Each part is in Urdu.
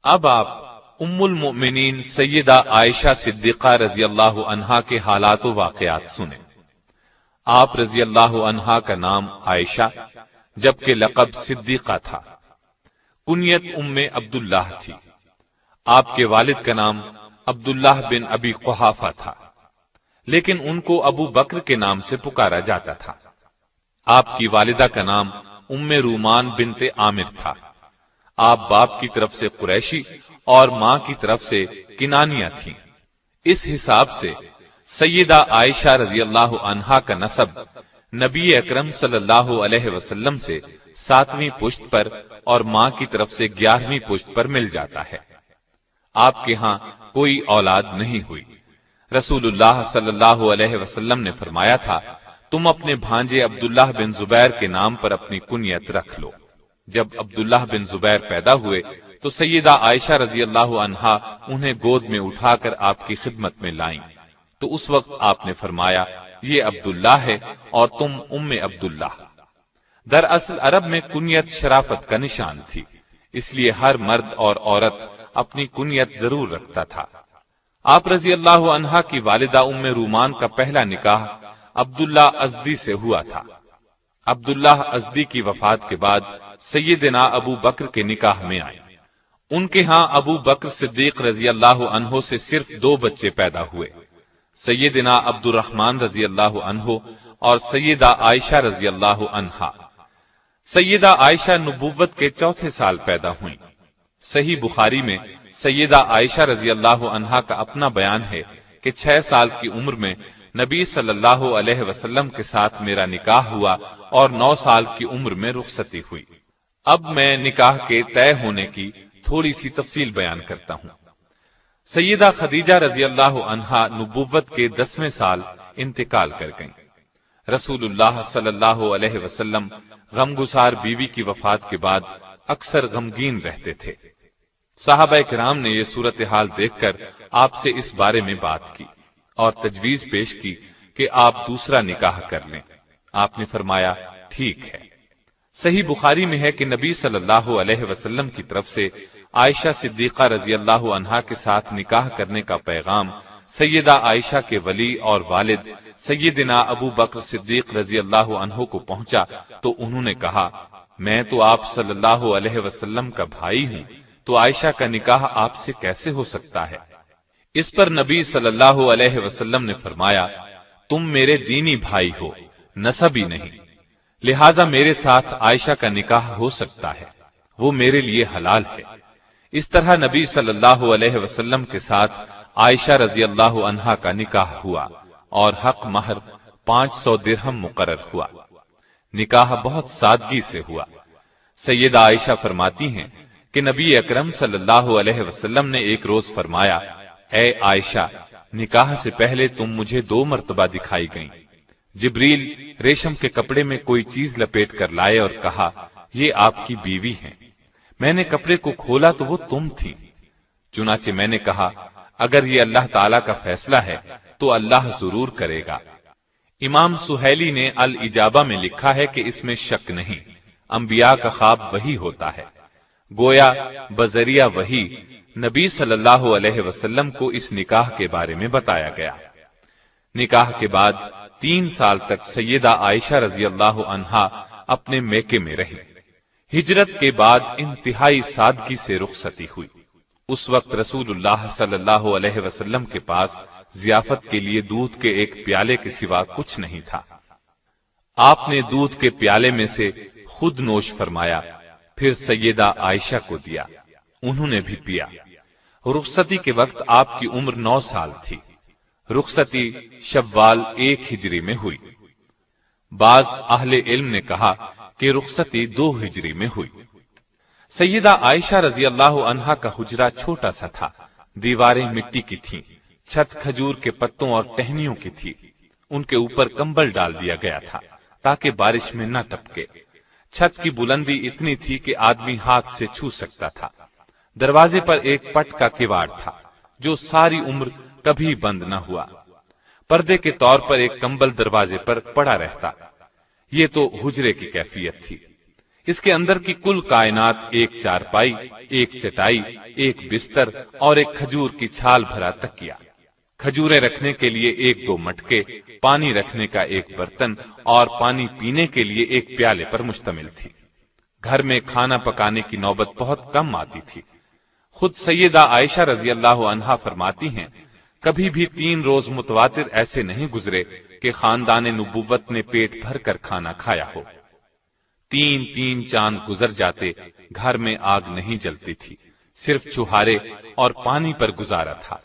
اب آپ ام المؤمنین سیدہ عائشہ صدیقہ رضی اللہ عنہا کے حالات و واقعات سنیں۔ آپ رضی اللہ عنہا کا نام عائشہ جبکہ لقب صدیقہ تھا۔ کنیت ام عبداللہ تھی۔ آپ کے والد کا نام عبداللہ بن ابی قحافہ تھا، لیکن ان کو ابو بکر کے نام سے پکارا جاتا تھا۔ آپ کی والدہ کا نام ام رومان بنت عامر تھا۔ آپ باپ کی طرف سے قریشی اور ماں کی طرف سے کنانیہ تھیں۔ اس حساب سے سیدہ عائشہ رضی اللہ عنہا کا نسب نبی اکرم صلی اللہ علیہ وسلم سے 7ویں پشت پر اور ماں کی طرف سے 11ویں پشت پر مل جاتا ہے۔ آپ کے ہاں کوئی اولاد نہیں ہوئی۔ رسول اللہ صلی اللہ علیہ وسلم نے فرمایا تھا، تم اپنے بھانجے عبداللہ بن زبیر کے نام پر اپنی کنیت رکھ لو۔ جب عبداللہ بن زبیر پیدا ہوئے تو سیدہ عائشہ رضی اللہ عنہا انہیں گود میں اٹھا کر آپ کی خدمت میں لائیں، تو اس وقت آپ نے فرمایا، یہ عبداللہ ہے اور تم ام عبداللہ۔ دراصل عرب میں کنیت شرافت کا نشان تھی، اس لیے ہر مرد اور عورت اپنی کنیت ضرور رکھتا تھا۔ آپ رضی اللہ عنہا کی والدہ ام رومان کا پہلا نکاح عبداللہ ازدی سے ہوا تھا۔ عبداللہ ازدی کی وفات کے بعد سیدنا ابو بکر کے نکاح میں آئے۔ ان کے ہاں ابو بکر صدیق رضی اللہ عنہ سے صرف 2 بچے پیدا ہوئے، سیدنا عبد الرحمن رضی اللہ عنہ اور سیدہ عائشہ رضی اللہ عنہا۔ سیدہ عائشہ نبوت کے 4تھے سال پیدا ہوئیں۔ صحیح بخاری میں سیدہ عائشہ رضی اللہ عنہا کا اپنا بیان ہے کہ 6 سال کی عمر میں نبی صلی اللہ علیہ وسلم کے ساتھ میرا نکاح ہوا اور 9 سال کی عمر میں رخصتی ہوئی۔ اب میں نکاح کے طے ہونے کی تھوڑی سی تفصیل بیان کرتا ہوں۔ سیدہ خدیجہ رضی اللہ عنہا نبوت کے 10ویں سال انتقال کر گئیں۔ رسول اللہ صلی اللہ علیہ وسلم غمگسار بیوی کی وفات کے بعد اکثر غمگین رہتے تھے۔ صحابہ کرام نے یہ صورتحال دیکھ کر آپ سے اس بارے میں بات کی اور تجویز پیش کی کہ آپ دوسرا نکاح کر لیں۔ آپ نے فرمایا، ٹھیک ہے۔ صحیح بخاری میں ہے کہ نبی صلی اللہ علیہ وسلم کی طرف سے عائشہ صدیقہ رضی اللہ عنہا کے ساتھ نکاح کرنے کا پیغام سیدہ عائشہ کے ولی اور والد سیدنا ابو بکر صدیق رضی اللہ عنہ کو پہنچا تو انہوں نے کہا، میں تو آپ صلی اللہ علیہ وسلم کا بھائی ہوں، تو عائشہ کا نکاح آپ سے کیسے ہو سکتا ہے؟ اس پر نبی صلی اللہ علیہ وسلم نے فرمایا، تم میرے دینی بھائی ہو، نسبی نہیں، لہذا میرے ساتھ عائشہ کا نکاح ہو سکتا ہے، وہ میرے لیے حلال ہے۔ اس طرح نبی صلی اللہ علیہ وسلم کے ساتھ عائشہ رضی اللہ عنہا کا نکاح ہوا اور حق مہر 500 درہم مقرر ہوا۔ نکاح بہت سادگی سے ہوا۔ سیدہ عائشہ فرماتی ہیں کہ نبی اکرم صلی اللہ علیہ وسلم نے ایک روز فرمایا، اے عائشہ، نکاح سے پہلے تم مجھے 2 مرتبہ دکھائی گئیں۔ جبریل ریشم کے کپڑے میں کوئی چیز لپیٹ کر لائے اور کہا، یہ آپ کی بیوی ہیں۔ میں نے کپڑے کو کھولا تو وہ تم تھی۔ چنانچہ میں نے کہا، اگر یہ اللہ تعالیٰ کا فیصلہ ہے تو اللہ ضرور کرے گا۔ امام سہیلی نے الاجابہ میں لکھا ہے کہ اس میں شک نہیں، انبیاء کا خواب وہی ہوتا ہے۔ گویا بذریعہ وحی نبی صلی اللہ علیہ وسلم کو اس نکاح کے بارے میں بتایا گیا۔ نکاح کے بعد 3 سال تک سیدہ عائشہ رضی اللہ عنہا اپنے میکے میں رہی۔ ہجرت کے بعد انتہائی سادگی سے رخصتی ہوئی۔ اس وقت رسول اللہ صلی اللہ علیہ وسلم کے پاس ضیافت کے لیے دودھ کے ایک پیالے کے سوا کچھ نہیں تھا۔ آپ نے دودھ کے پیالے میں سے خود نوش فرمایا، پھر سیدہ عائشہ کو دیا، انہوں نے بھی پیا۔ رخصتی کے وقت آپ کی عمر 9 سال تھی۔ رخصتی شوال 1 ہجری میں ہوئی۔ بعض اہل علم نے کہا کہ رخصتی 2 ہجری میں ہوئی۔ سیدہ عائشہ رضی اللہ عنہا کا حجرہ چھوٹا سا تھا، دیواریں مٹی کی تھیں، چھت کھجور کے پتوں اور ٹہنیوں کی تھی۔ ان کے اوپر کمبل ڈال دیا گیا تھا تاکہ بارش میں نہ ٹپکے۔ چھت کی بلندی اتنی تھی کہ آدمی ہاتھ سے چھو سکتا تھا۔ دروازے پر ایک پٹ کا کواڑ تھا جو ساری عمر کبھی بند نہ ہوا۔ پردے کے طور پر ایک کمبل دروازے پر پڑا رہتا۔ یہ تو حجرے کی کیفیت تھی۔ اس کے اندر کی کل کائنات ایک چارپائی، ایک چٹائی، ایک بستر اور ایک کھجور کی چھال بھرا تکیہ، کھجوریں رکھنے کے لیے ایک دو مٹکے، پانی رکھنے کا ایک برتن اور پانی پینے کے لیے ایک پیالے پر مشتمل تھی۔ گھر میں کھانا پکانے کی نوبت بہت کم آتی تھی۔ خود سیدہ عائشہ رضی اللہ عنہا فرماتی ہیں، کبھی بھی 3 روز متواتر ایسے نہیں گزرے کہ خاندان نبوت نے پیٹ بھر کر کھانا کھایا ہو۔ 3 چاند گزر جاتے، گھر میں آگ نہیں جلتی تھی، صرف چوہارے اور پانی پر گزارا تھا۔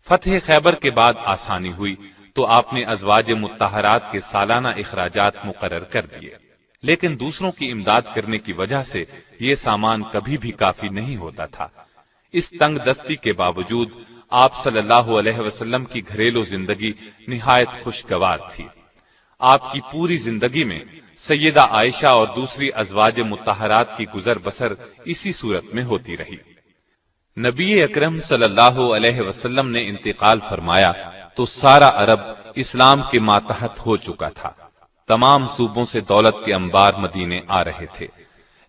فتح خیبر کے بعد آسانی ہوئی تو آپ نے ازواج مطہرات کے سالانہ اخراجات مقرر کر دیے، لیکن دوسروں کی امداد کرنے کی وجہ سے یہ سامان کبھی بھی کافی نہیں ہوتا تھا۔ اس تنگ دستی کے باوجود آپ صلی اللہ علیہ وسلم کی گھریلو زندگی نہایت خوشگوار تھی۔ آپ کی پوری زندگی میں سیدہ عائشہ اور دوسری ازواج مطہرات کی گزر بسر اسی صورت میں ہوتی رہی۔ نبی اکرم صلی اللہ علیہ وسلم نے انتقال فرمایا تو سارا عرب اسلام کے ماتحت ہو چکا تھا۔ تمام صوبوں سے دولت کے انبار مدینے آ رہے تھے،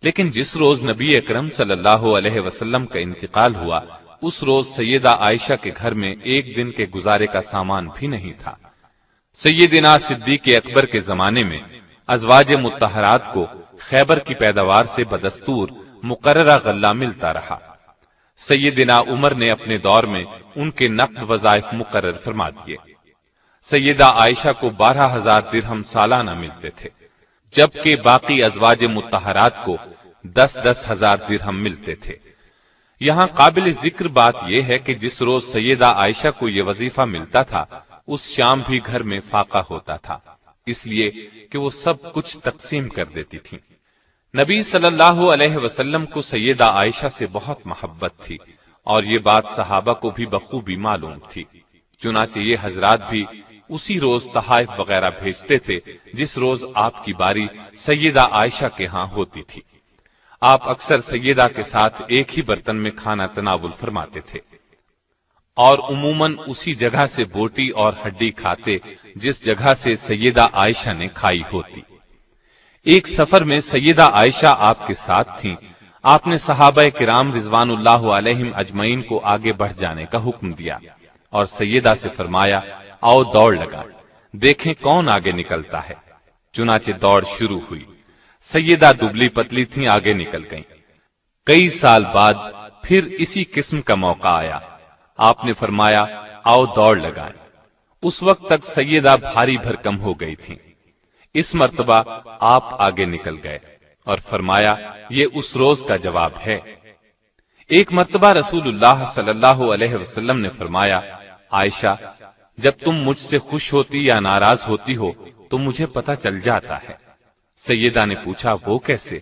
لیکن جس روز نبی اکرم صلی اللہ علیہ وسلم کا انتقال ہوا، اس روز سیدہ عائشہ کے گھر میں ایک دن کے گزارے کا سامان بھی نہیں تھا۔ سیدنا صدیق اکبر کے زمانے میں ازواج مطہرات کو خیبر کی پیداوار سے بدستور مقررہ غلہ ملتا رہا۔ سیدنا عمر نے اپنے دور میں ان کے نقد وظائف مقرر فرما دیے۔ سیدہ عائشہ کو 12,000 درہم سالانہ ملتے تھے، جبکہ باقی ازواج مطہرات کو 10,000 درہم ملتے تھے۔ یہاں قابل ذکر بات یہ ہے کہ جس روز سیدہ عائشہ کو یہ وظیفہ ملتا تھا، اس شام بھی گھر میں فاقہ ہوتا تھا، اس لیے کہ وہ سب کچھ تقسیم کر دیتی تھی۔ نبی صلی اللہ علیہ وسلم کو سیدہ عائشہ سے بہت محبت تھی، اور یہ بات صحابہ کو بھی بخوبی معلوم تھی۔ چنانچہ یہ حضرات بھی اسی روز تحائف وغیرہ بھیجتے تھے جس روز آپ کی باری سیدہ عائشہ کے ہاں ہوتی تھی۔ آپ اکثر سیدہ کے ساتھ ایک ہی برتن میں کھانا تناول فرماتے تھے، اور عموماً اسی جگہ سے بوٹی اور ہڈی کھاتے جس جگہ سے سیدہ عائشہ نے کھائی ہوتی۔ ایک سفر میں سیدہ عائشہ آپ کے ساتھ تھیں۔ آپ نے صحابہ کرام رضوان اللہ علیہم اجمعین کو آگے بڑھ جانے کا حکم دیا اور سیدہ سے فرمایا، آؤ دوڑ لگا، دیکھیں کون آگے نکلتا ہے۔ چنانچہ دوڑ شروع ہوئی۔ سیدہ دبلی پتلی تھیں، آگے نکل گئیں۔ کئی سال بعد پھر اسی قسم کا موقع آیا۔ آپ نے فرمایا، آؤ دوڑ لگائیں۔ اس وقت تک سیدہ بھاری بھرکم ہو گئی تھیں۔ اس مرتبہ آپ آگے نکل گئے اور فرمایا، یہ اس روز کا جواب ہے۔ ایک مرتبہ رسول اللہ صلی اللہ علیہ وسلم نے فرمایا، عائشہ، جب تم مجھ سے خوش ہوتی یا ناراض ہوتی ہو تو مجھے پتہ چل جاتا ہے۔ سیدہ نے پوچھا، وہ کیسے؟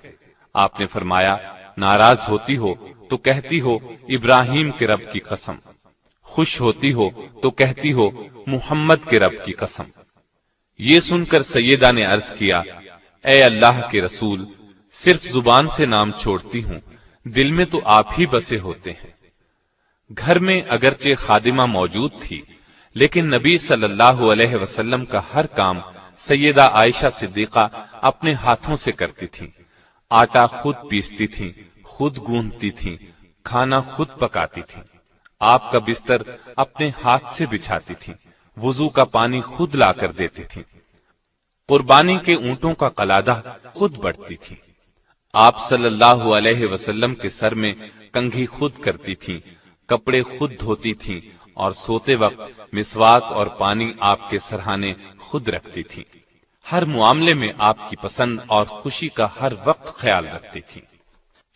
آپ نے فرمایا، ناراض ہوتی ہو تو کہتی ہو ابراہیم کے رب کی قسم، خوش ہوتی ہو تو کہتی ہو محمد کے رب کی قسم۔ یہ سن کر سیدہ نے عرض کیا، اے اللہ کے رسول، صرف زبان سے نام چھوڑتی ہوں، دل میں تو آپ ہی بسے ہوتے ہیں۔ گھر میں اگرچہ خادمہ موجود تھی، لیکن نبی صلی اللہ علیہ وسلم کا ہر کام سیدہ عائشہ صدیقہ اپنے ہاتھوں سے کرتی تھیں۔ آٹا خود پیستی تھیں، خود گوندتی تھیں، کھانا خود پکاتی تھیں، آپ کا بستر اپنے ہاتھ سے بچھاتی تھیں، وضو کا پانی خود لا کر دیتی تھیں، قربانی کے اونٹوں کا قلادہ خود بڑھتی تھیں، آپ صلی اللہ علیہ وسلم کے سر میں کنگھی خود کرتی تھیں، کپڑے خود دھوتی تھیں، اور سوتے وقت مسواک اور پانی آپ کے سرہانے خود رکھتی تھیں۔ ہر معاملے میں آپ کی پسند اور خوشی کا ہر وقت خیال رکھتی تھیں۔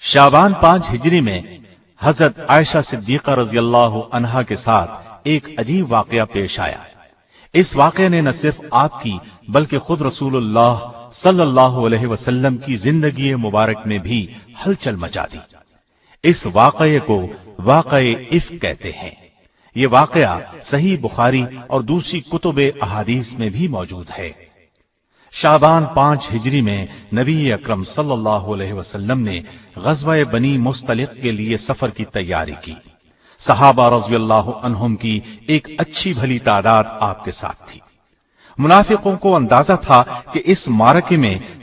شعبان 5 ہجری میں حضرت عائشہ صدیقہ رضی اللہ عنہا کے ساتھ ایک عجیب واقعہ پیش آیا۔ اس واقعے نے نہ صرف آپ کی بلکہ خود رسول اللہ صلی اللہ علیہ وسلم کی زندگی مبارک میں بھی ہلچل مچا دی۔ اس واقعے کو واقعہ افک کہتے ہیں۔ یہ واقعہ صحیح بخاری اور دوسری کتب احادیث میں بھی موجود ہے۔ شعبان 5 ہجری میں نبی اکرم صلی اللہ علیہ وسلم نے غزوہ بنی مستلق کے لیے سفر کی تیاری کی۔ صحابہ رضی اللہ عنہم کی ایک اچھی بھلی تعداد آپ کے ساتھ تھی۔ منافقوں کو اندازہ تھا کہ اس معرکے میں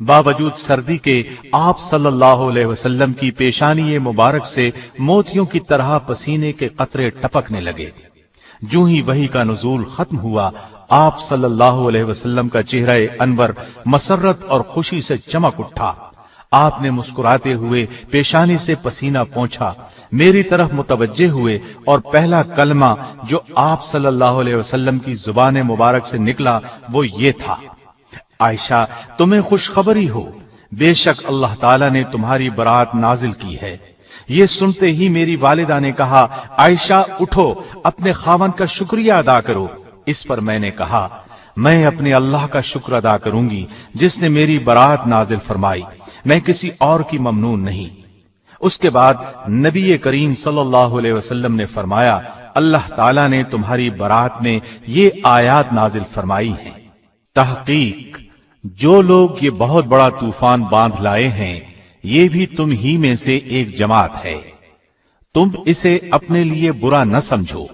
باوجود سردی کے آپ صلی اللہ علیہ وسلم کی پیشانی مبارک سے موتیوں کی طرح پسینے کے قطرے ٹپکنے لگے۔ جو ہی وحی کا نزول ختم ہوا، آپ صلی اللہ علیہ وسلم کا چہرہ انور مسرت اور خوشی سے چمک اٹھا۔ آپ نے مسکراتے ہوئے پیشانی سے پسینہ پونچھا، میری طرف متوجہ ہوئے، اور پہلا کلمہ جو آپ صلی اللہ علیہ وسلم کی زبان مبارک سے نکلا وہ یہ تھا: عائشہ، تمہیں خوشخبری ہو، بے شک اللہ تعالیٰ نے تمہاری برات نازل کی ہے۔ یہ سنتے ہی میری والدہ نے کہا، عائشہ اٹھو، اپنے خاوند کا شکریہ ادا کرو۔ اس پر میں نے کہا، میں اپنے اللہ کا شکر ادا کروں گی جس نے میری برات نازل فرمائی، میں کسی اور کی ممنون نہیں۔ اس کے بعد نبی کریم صلی اللہ علیہ وسلم نے فرمایا، اللہ تعالیٰ نے تمہاری برات میں یہ آیات نازل فرمائی ہیں: تحقیق جو لوگ یہ بہت بڑا طوفان باندھ لائے ہیں، یہ بھی تم ہی میں سے ایک جماعت ہے۔ تم اسے اپنے لیے برا نہ سمجھو،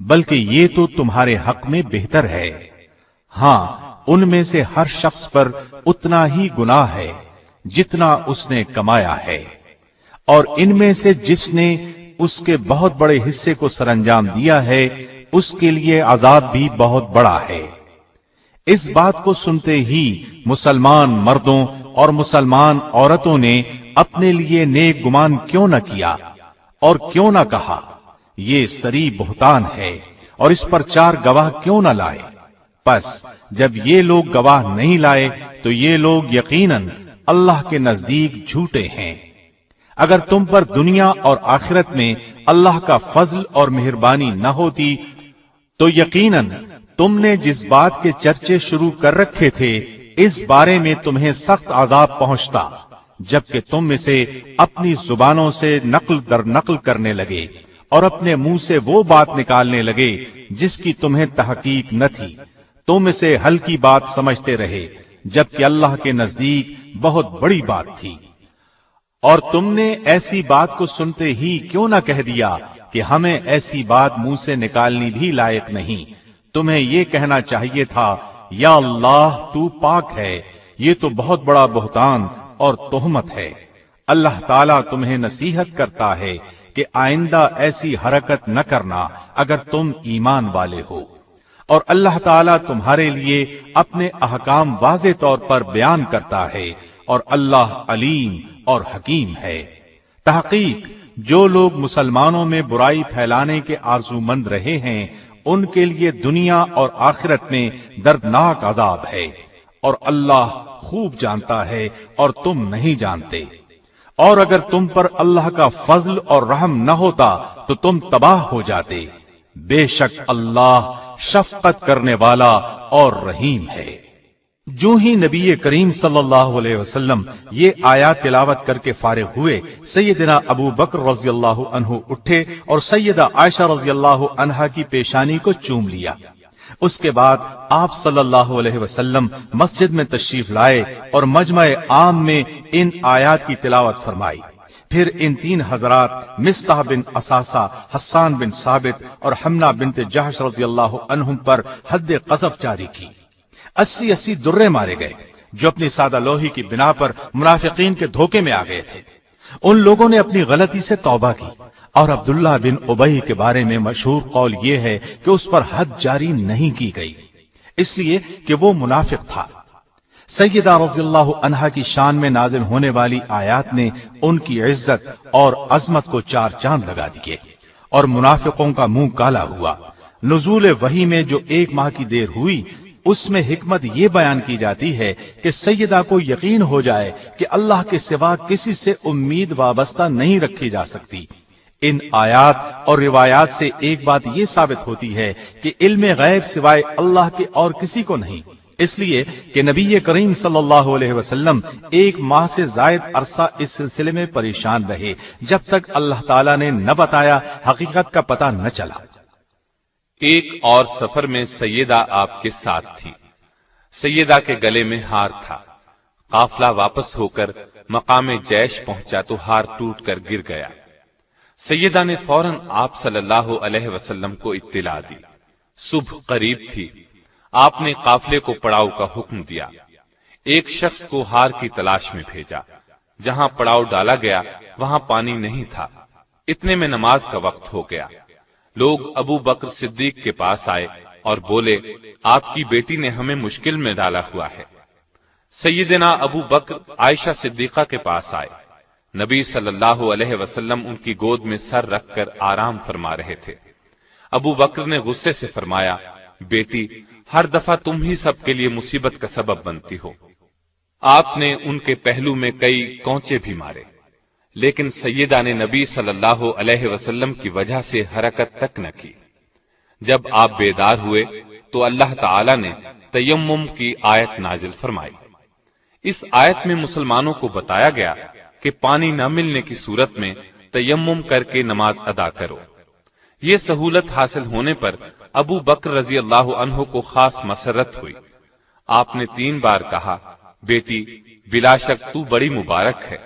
بلکہ یہ تو تمہارے حق میں بہتر ہے۔ ہاں، ان میں سے ہر شخص پر اتنا ہی گناہ ہے جتنا اس نے کمایا ہے، اور ان میں سے جس نے اس کے بہت بڑے حصے کو سر انجام دیا ہے، اس کے لیے عذاب بھی بہت بڑا ہے۔ اس بات کو سنتے ہی مسلمان مردوں اور مسلمان عورتوں نے اپنے لیے نیک گمان کیوں نہ کیا اور کیوں نہ کہا، یہ سری بہتان ہے، اور اس پر 4 گواہ کیوں نہ لائے؟ پس جب یہ لوگ گواہ نہیں لائے تو یہ لوگ یقیناً اللہ کے نزدیک جھوٹے ہیں۔ اگر تم پر دنیا اور آخرت میں اللہ کا فضل اور مہربانی نہ ہوتی تو یقیناً تم نے جس بات کے چرچے شروع کر رکھے تھے اس بارے میں تمہیں سخت عذاب پہنچتا، جبکہ تم اسے اپنی زبانوں سے نقل در نقل کرنے لگے اور اپنے منہ سے وہ بات نکالنے لگے جس کی تمہیں تحقیق نہ تھی۔ تم اسے ہلکی بات سمجھتے رہے، جبکہ اللہ کے نزدیک بہت بڑی بات تھی۔ اور تم نے ایسی بات کو سنتے ہی کیوں نہ کہہ دیا کہ ہمیں ایسی بات منہ سے نکالنی بھی لائق نہیں؟ تمہیں یہ کہنا چاہیے تھا، یا اللہ تو پاک ہے، یہ تو بہت بڑا بہتان اور تہمت ہے۔ اللہ تعالیٰ تمہیں نصیحت کرتا ہے کہ آئندہ ایسی حرکت نہ کرنا اگر تم ایمان والے ہو، اور اللہ تعالیٰ تمہارے لیے اپنے احکام واضح طور پر بیان کرتا ہے، اور اللہ علیم اور حکیم ہے۔ تحقیق جو لوگ مسلمانوں میں برائی پھیلانے کے آرزو مند رہے ہیں، ان کے لیے دنیا اور آخرت میں دردناک عذاب ہے، اور اللہ خوب جانتا ہے اور تم نہیں جانتے۔ اور اگر تم پر اللہ کا فضل اور رحم نہ ہوتا تو تم تباہ ہو جاتے۔ بے شک اللہ شفقت کرنے والا اور رحیم ہے۔ جو ہی نبی کریم صلی اللہ علیہ وسلم یہ آیات تلاوت کر کے فارغ ہوئے، سیدنا ابو بکر رضی اللہ عنہ اٹھے اور سیدہ عائشہ رضی اللہ عنہا کی پیشانی کو چوم لیا۔ اس کے بعد آپ صلی اللہ علیہ وسلم مسجد میں تشریف لائے اور مجمع عام میں ان آیات کی تلاوت فرمائی۔ پھر ان 3 حضرات مصطح بن اساسہ، حسان بن ثابت اور حمنہ بنت جحش رضی اللہ عنہم پر حد قذف جاری کی۔ 80 درے مارے گئے جو اپنی سادہ لوہی کی بنا پر منافقین کے دھوکے میں آ گئے تھے۔ ان لوگوں نے اپنی غلطی سے توبہ کی، اور عبداللہ بن ابی کے بارے میں مشہور قول یہ ہے کہ اس پر حد جاری نہیں کی گئی، اس لیے کہ وہ منافق تھا۔ سیدہ رضی اللہ عنہا کی شان میں نازل ہونے والی آیات نے ان کی عزت اور عظمت کو 4 چاند لگا دیے، اور منافقوں کا منہ کالا ہوا۔ نزول وحی میں جو 1 ماہ کی دیر ہوئی، اس میں حکمت یہ بیان کی جاتی ہے کہ سیدہ کو یقین ہو جائے کہ اللہ کے سوا کسی سے امید وابستہ نہیں رکھی جا سکتی۔ ان آیات اور روایات سے ایک بات یہ ثابت ہوتی ہے کہ علم غیب سوائے اللہ کے اور کسی کو نہیں، اس لیے کہ نبی کریم صلی اللہ علیہ وسلم 1 ماہ سے زائد عرصہ اس سلسلے میں پریشان رہے، جب تک اللہ تعالیٰ نے نہ بتایا، حقیقت کا پتہ نہ چلا۔ ایک اور سفر میں سیدہ آپ کے ساتھ تھی۔ سیدہ کے گلے میں ہار تھا۔ قافلہ واپس ہو کر مقام جیش پہنچا تو ہار ٹوٹ کر گر گیا۔ سیدہ نے فوراً آپ صلی اللہ علیہ وسلم کو اطلاع دی۔ صبح قریب تھی۔ آپ نے قافلے کو پڑاؤ کا حکم دیا۔ ایک شخص کو ہار کی تلاش میں بھیجا، جہاں پڑاؤ ڈالا گیا وہاں پانی نہیں تھا۔ اتنے میں نماز کا وقت ہو گیا۔ لوگ ابو بکر صدیق کے پاس آئے اور بولے، آپ کی بیٹی نے ہمیں مشکل میں ڈالا ہوا ہے۔ سیدنا ابو بکر عائشہ صدیقہ کے پاس آئے۔ نبی صلی اللہ علیہ وسلم ان کی گود میں سر رکھ کر آرام فرما رہے تھے۔ ابو بکر نے غصے سے فرمایا، بیٹی، ہر دفعہ تم ہی سب کے لیے مصیبت کا سبب بنتی ہو۔ آپ نے ان کے پہلو میں کئی کونچے بھی مارے، لیکن سیدہ نے نبی صلی اللہ علیہ وسلم کی وجہ سے حرکت تک نہ کی۔ جب آپ بیدار ہوئے تو اللہ تعالی نے تیمم کی آیت نازل فرمائی۔ اس آیت میں مسلمانوں کو بتایا گیا کہ پانی نہ ملنے کی صورت میں تیمم کر کے نماز ادا کرو۔ یہ سہولت حاصل ہونے پر ابو بکر رضی اللہ عنہ کو خاص مسرت ہوئی۔ آپ نے 3 بار کہا، بیٹی، بلا شک تو بڑی مبارک ہے۔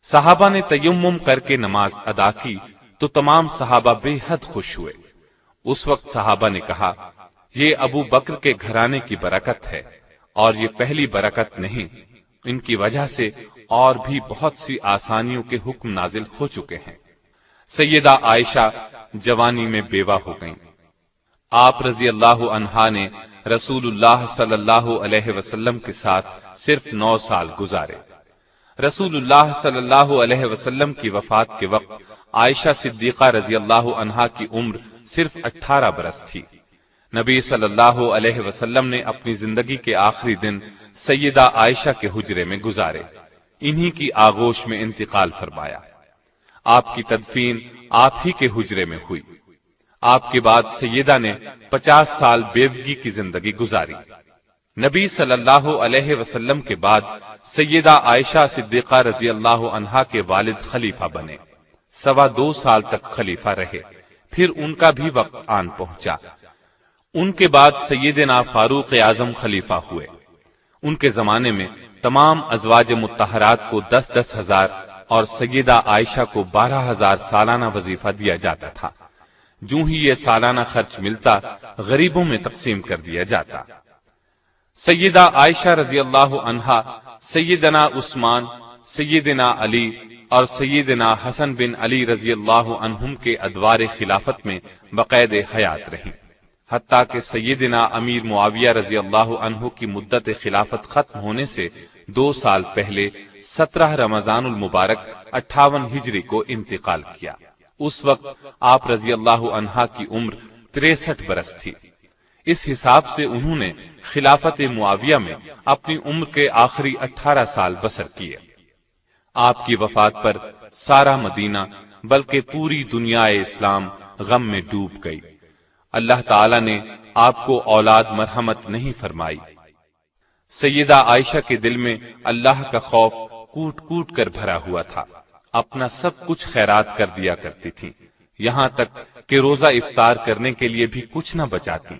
صحابہ نے تیمم کر کے نماز ادا کی تو تمام صحابہ بے حد خوش ہوئے۔ اس وقت صحابہ نے کہا، یہ ابو بکر کے گھرانے کی برکت ہے، اور یہ پہلی برکت نہیں، ان کی وجہ سے اور بھی بہت سی آسانیوں کے حکم نازل ہو چکے ہیں۔ سیدہ عائشہ جوانی میں بیوہ ہو گئیں۔ آپ رضی اللہ عنہا نے رسول اللہ صلی اللہ علیہ وسلم کے ساتھ صرف 9 سال گزارے۔ رسول اللہ صلی اللہ علیہ وسلم کی وفات کے وقت عائشہ صدیقہ رضی اللہ عنہا کی عمر صرف 18 برس تھی۔ نبی صلی اللہ علیہ وسلم نے اپنی زندگی کے آخری دن سیدہ عائشہ کے حجرے میں گزارے، انہی کی آغوش میں انتقال فرمایا۔ آپ کی تدفین آپ ہی کے حجرے میں ہوئی۔ آپ کے بعد سیدہ نے 50 سال بیوگی کی زندگی گزاری۔ نبی صلی اللہ علیہ وسلم کے بعد سیدہ عائشہ صدیقہ رضی اللہ عنہا کے والد خلیفہ بنے، 2.25 سال تک خلیفہ رہے، پھر ان کا بھی وقت آن پہنچا۔ ان کے بعد سیدنا فاروق اعظم خلیفہ ہوئے۔ ان کے زمانے میں تمام ازواج مطہرات کو 10-10 ہزار اور سیدہ عائشہ کو 12,000 سالانہ وظیفہ دیا جاتا تھا۔ جو ہی یہ سالانہ خرچ ملتا غریبوں میں تقسیم کر دیا جاتا۔ سیدہ عائشہ رضی اللہ عنہا سیدنا عثمان، سیدنا علی اور سیدنا حسن بن علی رضی اللہ عنہم کے ادوار خلافت میں بقید حیات رہیں، حتیٰ کہ سیدنا امیر معاویہ رضی اللہ عنہ کی مدت خلافت ختم ہونے سے 2 سال پہلے 17 رمضان المبارک 58 ہجری کو انتقال کیا۔ اس وقت آپ رضی اللہ عنہا کی عمر 63 برس تھی۔ اس حساب سے انہوں نے خلافت معاویہ میں اپنی عمر کے آخری 18 سال بسر کیے۔ آپ کی وفات پر سارا مدینہ بلکہ پوری دنیا اسلام غم میں ڈوب گئی۔ اللہ تعالی نے آپ کو اولاد مرحمت نہیں فرمائی۔ سیدہ عائشہ کے دل میں اللہ کا خوف کوٹ کوٹ کر بھرا ہوا تھا، اپنا سب کچھ خیرات کر دیا کرتی تھی، یہاں تک کہ روزہ افطار کرنے کے لیے بھی کچھ نہ بچاتی۔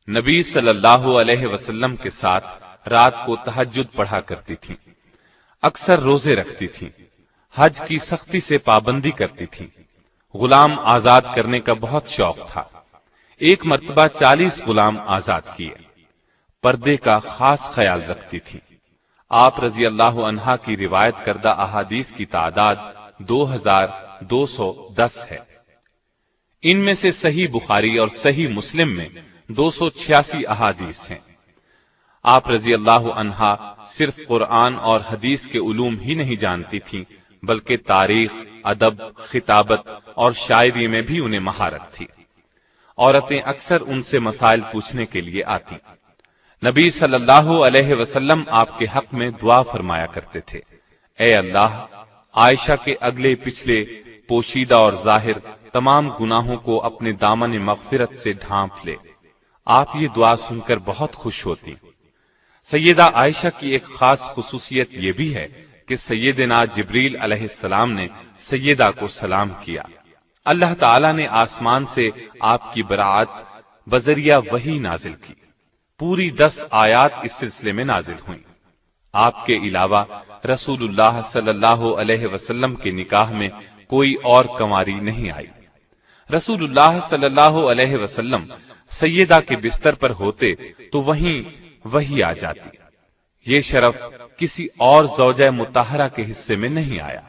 نبی صلی اللہ علیہ وسلم کے ساتھ رات کو تہجد پڑھا کرتی تھی، اکثر روزے رکھتی تھی، حج کی سختی سے پابندی کرتی تھی، غلام آزاد کرنے کا بہت شوق تھا۔ ایک مرتبہ 40 غلام آزاد کیے۔ پردے کا خاص خیال رکھتی تھی۔ آپ رضی اللہ عنہا کی روایت کردہ احادیث کی تعداد 2210 ہے۔ ان میں سے صحیح بخاری اور صحیح مسلم میں 286 احادیث ہیں۔ آپ رضی اللہ عنہا صرف قرآن اور حدیث کے علوم ہی نہیں جانتی تھیں، بلکہ تاریخ، ادب، خطابت اور شاعری میں بھی انہیں مہارت تھی۔ عورتیں اکثر ان سے مسائل پوچھنے کے لیے آتی۔ نبی صلی اللہ علیہ وسلم آپ کے حق میں دعا فرمایا کرتے تھے، اے اللہ، عائشہ کے اگلے پچھلے، پوشیدہ اور ظاہر تمام گناہوں کو اپنے دامن مغفرت سے ڈھانپ لے۔ آپ یہ دعا سن کر بہت خوش ہوتی۔ سیدہ عائشہ کی ایک خاص خصوصیت یہ بھی ہے کہ سیدنا جبریل علیہ السلام نے سیدہ کو سلام کیا۔ اللہ تعالی نے آسمان سے آپ کی برات بذریعہ وحی نازل کی۔ پوری 10 آیات اس سلسلے میں نازل ہوئیں۔ آپ کے علاوہ رسول اللہ صلی اللہ علیہ وسلم کے نکاح میں کوئی اور کنواری نہیں آئی۔ رسول اللہ صلی اللہ علیہ وسلم سیدہ کے بستر پر ہوتے تو وہیں وحی آ جاتی۔ یہ شرف کسی اور زوجہ مطہرہ کے حصے میں نہیں آیا۔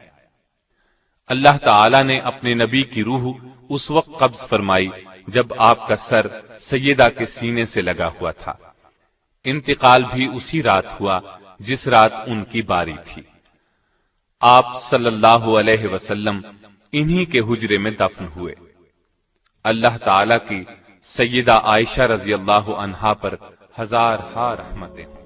اللہ تعالی نے اپنے نبی کی روح اس وقت قبض فرمائی جب آپ کا سر سیدہ کے سینے سے لگا ہوا تھا۔ انتقال بھی اسی رات ہوا جس رات ان کی باری تھی۔ آپ صلی اللہ علیہ وسلم انہی کے حجرے میں دفن ہوئے۔ اللہ تعالی کی سیدہ عائشہ رضی اللہ عنہا پر ہزار رحمتیں۔